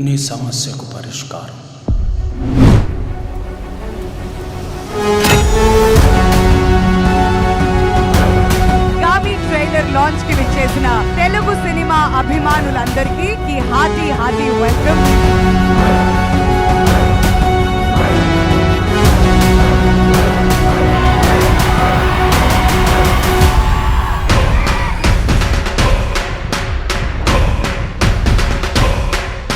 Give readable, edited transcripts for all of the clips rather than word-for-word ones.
నీ సమస్యకు పరిష్కారం. గామి ట్రైలర్ లాంచ్ కి విచ్చేసిన తెలుగు సినిమా అభిమానులందరికీ hearty welcome.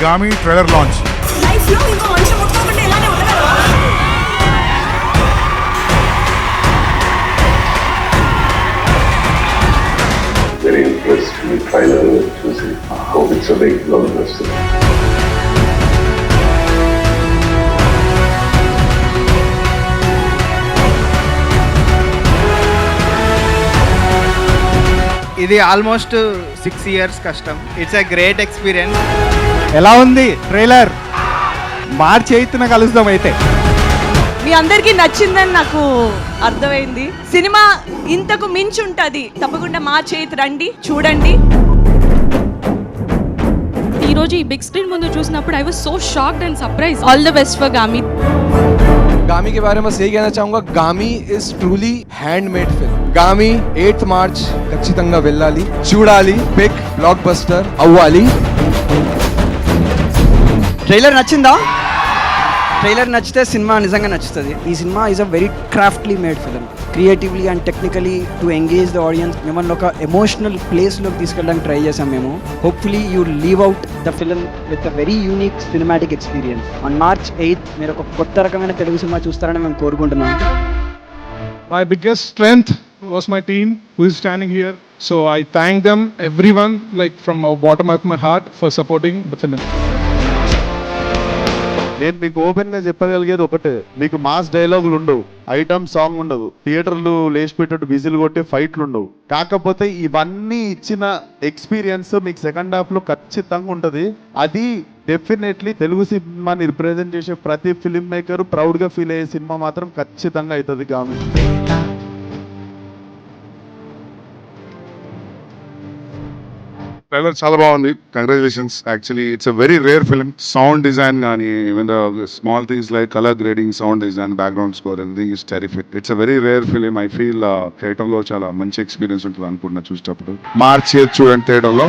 Gaami trailer launch. Very impressed with trailer చూసి. Hope it's a big blockbuster. ఇది ఆల్మోస్ట్ 6 years కష్టం. It's a great experience. ఎలా ఉంది ట్రైలర్? మార్చి 8న కలుద్దాం అయితే. మీ అందరికీ నచ్చిందని నాకు అర్థమైంది. సినిమా ఇంతకు మించి ఉంటుంది. తప్పకుండా మా చేతి రండి, చూడండి. ఈ రోజు ఈ బిగ్ స్క్రీన్ ముందు చూసినప్పుడు I was so shocked and surprise. All the best for Gaami. Gaami के बारे में यही कहना चाहूंगा, गामी इज ट्रूली हैंडमेड फिल्म. गामी 8th March ఖచ్చితంగా వెళ్ళాలి, చూడాలి. బిగ్ బ్లాక్ బస్టర్ అవ్వాలి. ట్రైలర్ నచ్చిందా? ట్రైలర్ నచ్చితే సినిమా నిజంగా నచ్చుతుంది. ఈ cinema is a very craftily made film. Creatively and technically to engage the audience. మిమ్మల్ని ఒక ఎమోషనల్ ప్లేస్లోకి తీసుకెళ్ళడానికి ట్రై చేసాం మేము. Hopefully you leave out the film with a very unique cinematic experience. On March 8th మీరు ఒక కొత్త రకమైన తెలుగు సినిమా చూస్తారని మేము కోరుకుంటున్నాం. My biggest strength was my team who is standing here. So I thank them, everyone, like from the bottom of my heart, for supporting the film. నేను మీకు open గా చెప్పగలిగేది ఒకటే, మీకు మాస్ డైలాగులు ఉండవు, ఐటమ్ సాంగ్ ఉండదు, థియేటర్లు లేచి పెట్టట్టు విజిల్ కొట్టే ఫైట్లు ఉండవు. కాకపోతే ఇవన్నీ ఇచ్చిన ఎక్స్పీరియన్స్ మీకు సెకండ్ హాఫ్ లో ఖచ్చితంగా ఉంటుంది. అది డెఫినెట్లీ తెలుగు సినిమాని రిప్రజెంట్ చేసే ప్రతి ఫిల్మ్ మేకర్ ప్రౌడ్ గా ఫీల్ అయ్యే సినిమా మాత్రం ఖచ్చితంగా అవుతుంది గామి. ట్రైలర్ చాలా బాగుంది. Congratulations. Actually it's a very rare film. Sound design కానీ even the small things like colour grading, sound design, background score, everything is terrific. It's a very rare film. I feel theatre లో చాలా మంచి experience ఉంటుంది అనుకుంటున్నా చూసేటప్పుడు. మార్చి చూడండి theatre లో.